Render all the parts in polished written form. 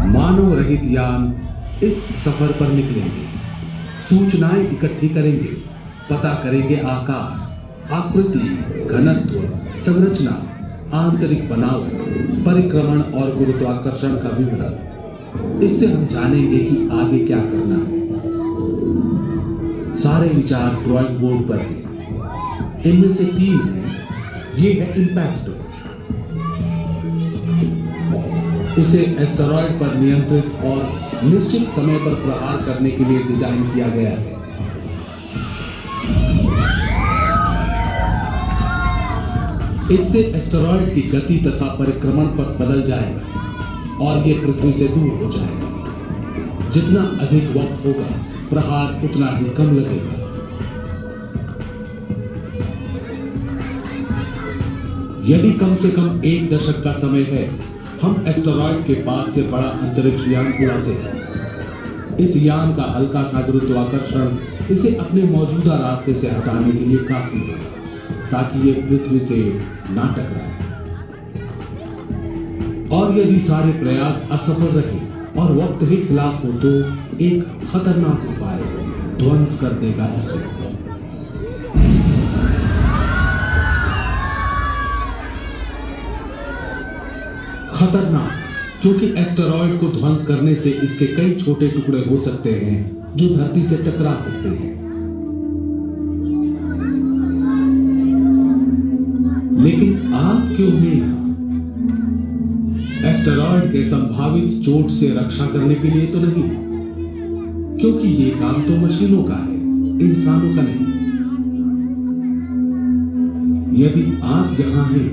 मानव रहित यान इस सफर पर निकलेंगे, सूचनाएं इकट्ठी करेंगे, पता करेंगे आकार, आकृति, घनत्व, संरचना, आंतरिक बनावट, परिक्रमण और गुरुत्वाकर्षण का विवरण। इससे हम जानेंगे कि आगे क्या करना है। सारे विचार ड्राइंग बोर्ड पर हैं। इनमें से 3 हैं। ये है इम्पैक्ट। इसे एस्टेरॉयड पर नियंत्रित और निश्चित समय पर प्रहार करने के लिए डिजाइन किया गया है। इससे एस्टेरॉयड की गति तथा परिक्रमण पथ बदल जाएगा और यह पृथ्वी से दूर हो जाएगा। जितना अधिक वक्त होगा, प्रहार उतना ही कम लगेगा। यदि कम से कम 1 दशक का समय है, हम एस्टेरॉयड के पास से बड़ा अंतरिक्ष यान उड़ाते हैं। इस यान का हल्का सा गुरुत्वाकर्षण इसे अपने मौजूदा रास्ते से हटाने के लिए काफी है, ताकि ये पृथ्वी से ना टकराए। और यदि सारे प्रयास असफल रहे और वक्त ही खिलाफ हो, तो एक खतरनाक उपाय ध्वंस कर देगा इसे। खतरनाक क्योंकि एस्टेरॉयड को ध्वंस करने से इसके कई छोटे टुकड़े हो सकते हैं जो धरती से टकरा सकते हैं। लेकिन आग क्यों है यहां? एस्टेरॉयड के संभावित चोट से रक्षा करने के लिए तो नहीं, क्योंकि ये काम तो मशीनों का है, इंसानों का नहीं। यदि आग यहां है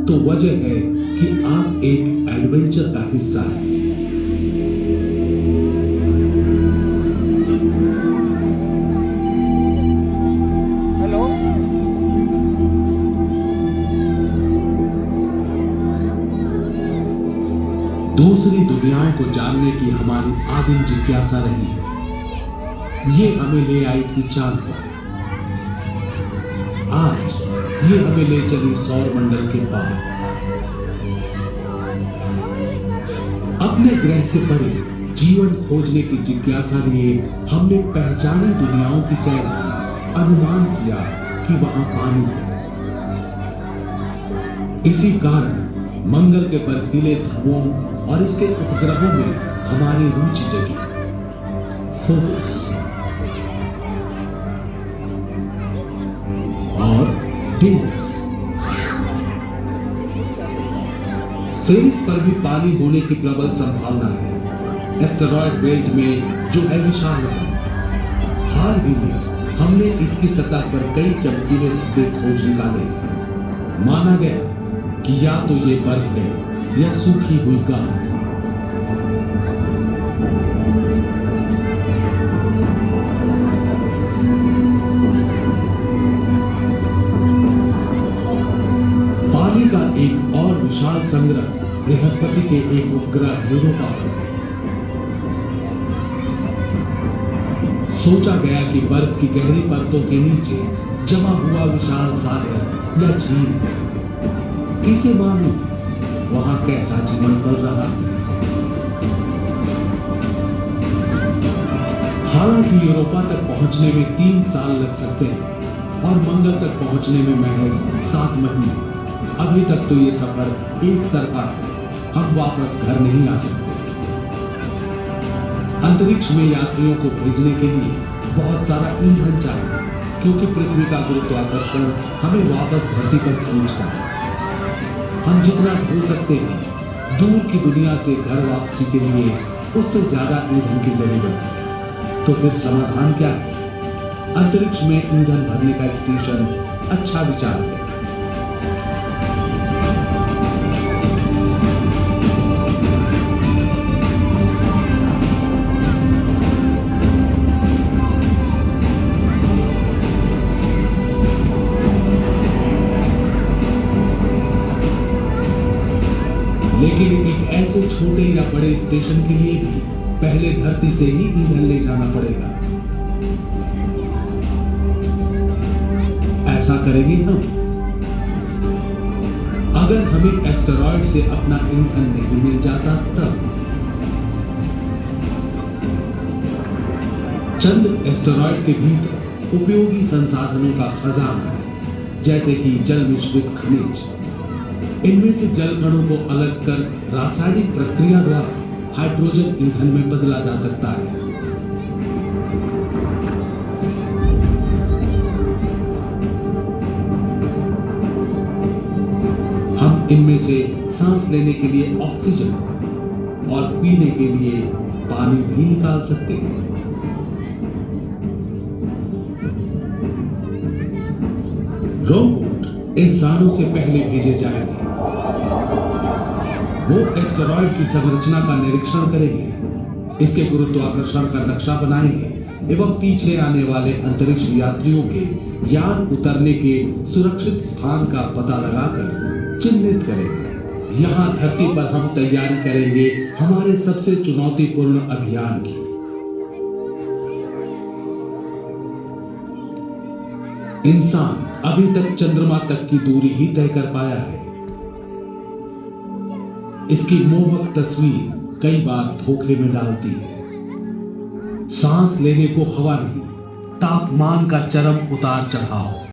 तो वजह है कि आप एक एडवेंचर का हिस्सा है। हेलो, दूसरी दुनियाओं को जानने की हमारी आदिम जिज्ञासा रही है। ये हमें ले आई थी चांद पर। आज ये हमें ले चली सौर मंडल के पार। अपने ग्रह से परे जीवन खोजने की जिज्ञासा लिए हमने पहचानी दुनियाओं की सैर की, अनुमान किया कि वहां पानी है। इसी कारण मंगल के बर्फीले ध्रुवों और इसके उपग्रहों में हमारी रुचि जगी। फोकस और डिम्स। सेरिस पर भी पानी होने की प्रबल संभावना है। एस्टेरॉयड बेल्ट में जो है विशाल रकम। हाल ही में हमने इसकी सतह पर कई चमकीले धब्बे खोज निकाले। माना गया कि या तो ये बर्फ है या सूखी हुई गाद। पानी का एक और विशाल संग्रह बृहस्पति के एक उपग्रह यूरोपा पर है। सोचा गया कि बर्फ की गहरी परतों के नीचे जमा हुआ विशाल सागर या झील है। किसे मालूम वहां कैसा जीवन पल रहा है। हालांकि यूरोपा तक पहुंचने में 3 साल लग सकते हैं और मंगल तक पहुंचने में महज 7 महीने। अभी तक तो ये सफर एक तरफा है। हम वापस घर नहीं आ सकते। अंतरिक्ष में यात्रियों को भेजने के लिए बहुत सारा ईंधन चाहिए, क्योंकि पृथ्वी का गुरुत्वाकर्षण हमें वापस धरती पर खींचता है। हम जितना ढो सकते हैं दूर की दुनिया से घर वापसी के लिए, उससे ज्यादा ईंधन की जरूरत है। तो फिर समाधान क्या है? अंतरिक्ष में ईंधन भरने का स्टेशन अच्छा विचार है। लेकिन एक ऐसे छोटे या बड़े स्टेशन के लिए भी पहले धरती से ही ईंधन ले जाना पड़ेगा। ऐसा करेंगे हम? अगर हमें एस्टेरॉयड से अपना ईंधन नहीं मिल जाता तब? चंद एस्टेरॉयड के भीतर उपयोगी संसाधनों का खजाना है, जैसे कि जल मिश्रित खनिज। इनमें से जल कणों को अलग कर रासायनिक प्रक्रिया द्वारा हाइड्रोजन ईंधन में बदला जा सकता है। हम इनमें से सांस लेने के लिए ऑक्सीजन और पीने के लिए पानी भी निकाल सकते हैं। रोबोट इंसानों से पहले भेजे जाएंगे। वो एस्टेरॉयड की संरचना का निरीक्षण करेंगे, इसके गुरुत्वाकर्षण का नक्शा बनाएंगे एवं पीछे आने वाले अंतरिक्ष यात्रियों के यान उतरने के सुरक्षित स्थान का पता लगाकर चिन्हित करेंगे। यहाँ धरती पर हम तैयारी करेंगे हमारे सबसे चुनौतीपूर्ण अभियान की। इंसान अभी तक चंद्रमा तक की दूरी ही तय कर पाया है। इसकी मोहक तस्वीर कई बार धोखे में डालती है। सांस लेने को हवा नहीं, तापमान का चरम उतार चढ़ाव।